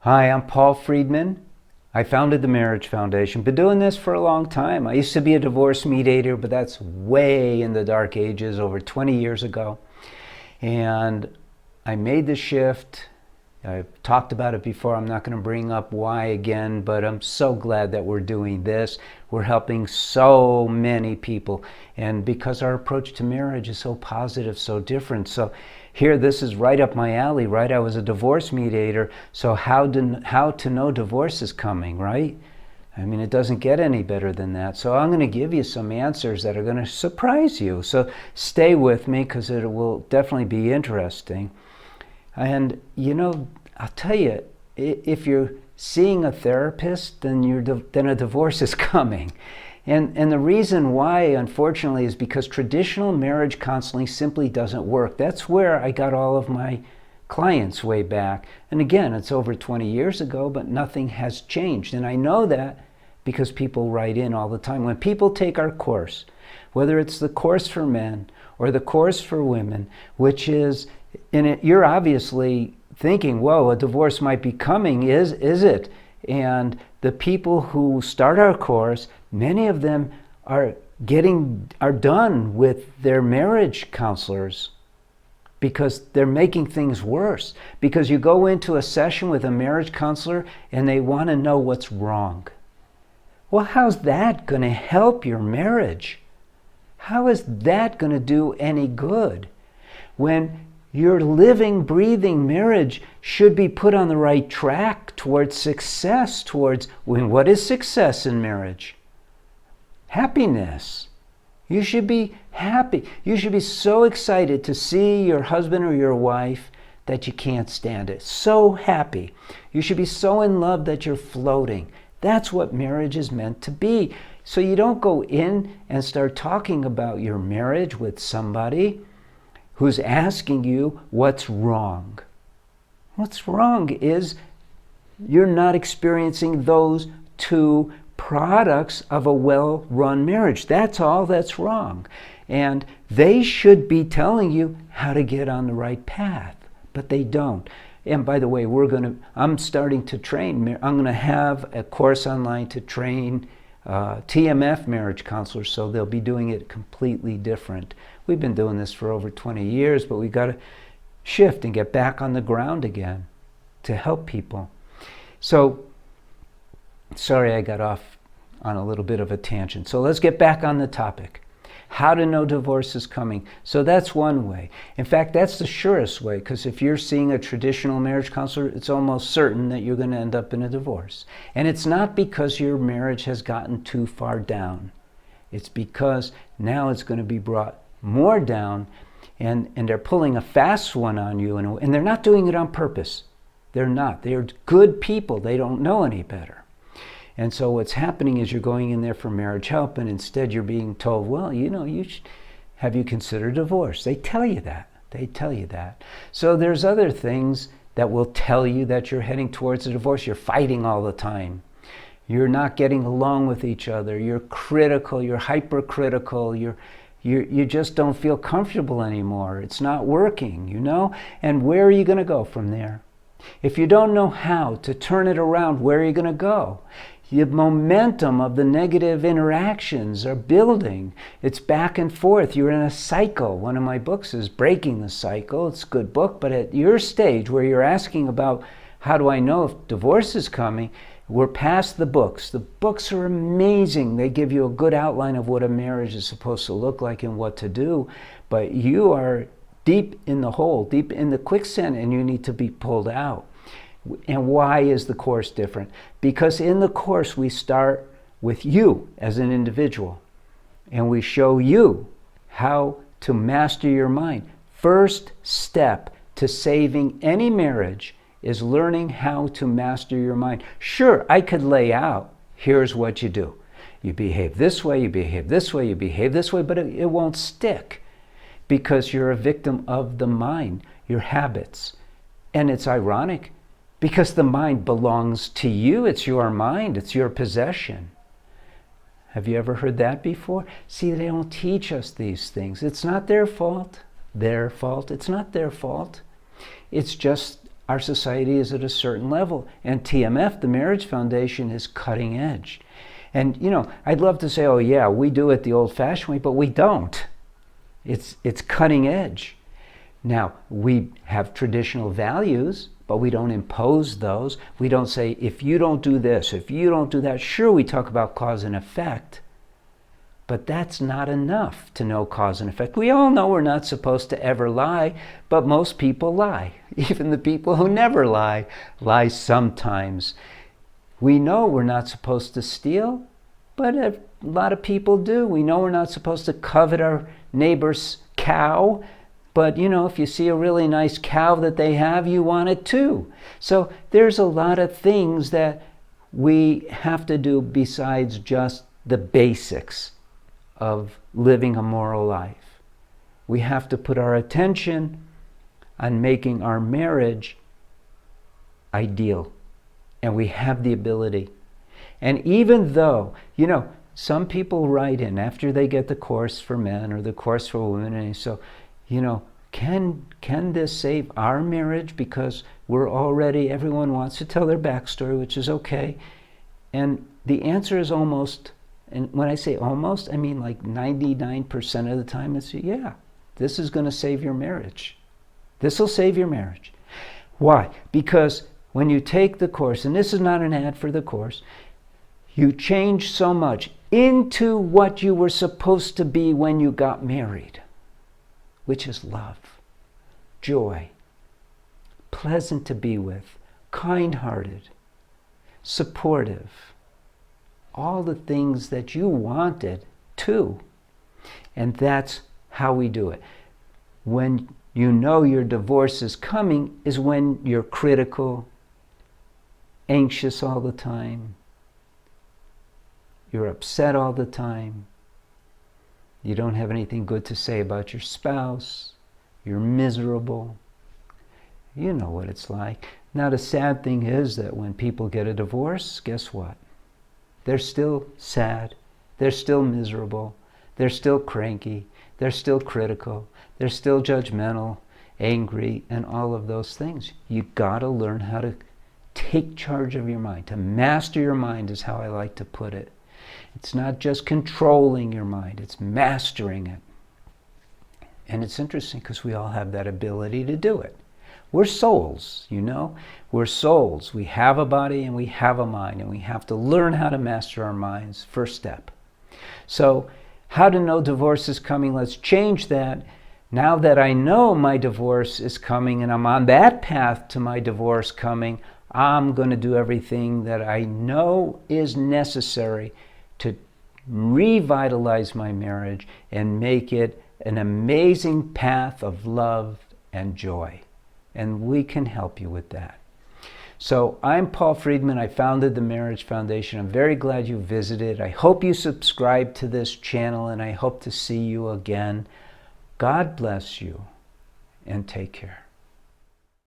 Hi, I'm Paul Friedman. I founded the Marriage Foundation. Been doing this for a long time. I used to be a divorce mediator, but that's way in the dark ages, over 20 years ago. And I made the shift. I've talked about it before. I'm not going to bring up why again, but I'm so glad that we're doing this. We're helping so many people. And because our approach to marriage is so positive, so different. So here, this is right up my alley, right? I was a divorce mediator. So how to know divorce is coming, right? I mean, it doesn't get any better than that. So I'm going to give you some answers that are going to surprise you. So stay with me because it will definitely be interesting. And I'll tell you, if you're seeing a therapist, then a divorce is coming. And the reason why, unfortunately, is because traditional marriage counseling simply doesn't work. That's where I got all of my clients way back. And again, it's over 20 years ago, but nothing has changed. And I know that because people write in all the time. When people take our course, whether it's the course for men or the course for women, which is in it, you're obviously thinking, whoa, a divorce might be coming, is it? And the people who start our course, many of them are done with their marriage counselors because they're making things worse. Because you go into a session with a marriage counselor and they want to know what's wrong. Well, how's that going to help your marriage? How is that going to do any good when your living, breathing marriage should be put on the right track towards success, what is success in marriage? Happiness. You should be happy. You should be so excited to see your husband or your wife that you can't stand it. So happy. You should be so in love that you're floating. That's what marriage is meant to be. So you don't go in and start talking about your marriage with somebody who's asking you what's wrong. What's wrong is you're not experiencing those two products of a well-run marriage. That's all that's wrong. And they should be telling you how to get on the right path, but they don't. And by the way, I'm starting to train. I'm going to have a course online to train TMF marriage counselors, so they'll be doing it completely different. We've been doing this for over 20 years, but we've got to shift and get back on the ground again to help people. So, sorry I got off on a little bit of a tangent. So let's get back on the topic. How to know divorce is coming. So that's one way. In fact, that's the surest way, because if you're seeing a traditional marriage counselor, it's almost certain that you're going to end up in a divorce. And it's not because your marriage has gotten too far down. It's because now it's going to be brought more down, and they're pulling a fast one on you, and they're not doing it on purpose. They're not. They're good people. They don't know any better. And so what's happening is you're going in there for marriage help, and instead you're being told, well, have you considered divorce? They tell you that. So there's other things that will tell you that you're heading towards a divorce. You're fighting all the time. You're not getting along with each other. You're critical. You're hypercritical. You just don't feel comfortable anymore. It's not working, And where are you going to go from there? If you don't know how to turn it around, where are you going to go? The momentum of the negative interactions are building. It's back and forth. You're in a cycle. One of my books is Breaking the Cycle. It's a good book, but at your stage where you're asking about how do I know if divorce is coming, we're past the books. The books are amazing. They give you a good outline of what a marriage is supposed to look like and what to do, but you are deep in the hole, deep in the quicksand, and you need to be pulled out. And why is the course different? Because in the course we start with you as an individual, and we show you how to master your mind. First step to saving any marriage is learning how to master your mind. Sure, I could lay out, here's what you do. You behave this way, you behave this way, you behave this way, but it won't stick because you're a victim of the mind, your habits. And it's ironic because the mind belongs to you. It's your mind, it's your possession. Have you ever heard that before? See, they don't teach us these things. It's not their fault. It's not their fault. It's just our society is at a certain level. And TMF, the Marriage Foundation, is cutting edge. And, I'd love to say, oh yeah, we do it the old-fashioned way, but we don't. It's cutting edge. Now, we have traditional values, but we don't impose those. We don't say, if you don't do this, if you don't do that. Sure, we talk about cause and effect, but that's not enough to know cause and effect. We all know we're not supposed to ever lie, but most people lie. Even the people who never lie sometimes. We know we're not supposed to steal, but a lot of people do. We know we're not supposed to covet our neighbor's cow, but if you see a really nice cow that they have, you want it too. So there's a lot of things that we have to do besides just the basics of living a moral life. We have to put our attention on making our marriage ideal. And we have the ability. And even though, some people write in after they get the course for men or the course for women, and so, can this save our marriage? Because everyone wants to tell their backstory, which is okay. And the answer is almost, and when I say almost, I mean like 99% of the time, it's yeah, this is going to save your marriage. This will save your marriage. Why? Because when you take the course, and this is not an ad for the course, you change so much into what you were supposed to be when you got married, which is love, joy, pleasant to be with, kind-hearted, supportive, all the things that you wanted too. And that's how we do it. When you know your divorce is coming is when you're critical, anxious all the time, you're upset all the time, you don't have anything good to say about your spouse, you're miserable. You know what it's like. Now the sad thing is that when people get a divorce, guess what? They're still sad, they're still miserable, they're still cranky, they're still critical, they're still judgmental, angry, and all of those things. You gotta learn how to take charge of your mind. To master your mind is how I like to put it. It's not just controlling your mind, it's mastering it. And it's interesting because we all have that ability to do it. We're souls, We're souls. We have a body and we have a mind, and we have to learn how to master our minds. First step. So, how to know divorce is coming? Let's change that. Now that I know my divorce is coming and I'm on that path to my divorce coming, I'm going to do everything that I know is necessary to revitalize my marriage and make it an amazing path of love and joy. And we can help you with that. So I'm Paul Friedman. I founded the Marriage Foundation. I'm very glad you visited. I hope you subscribe to this channel, and I hope to see you again. God bless you, and take care.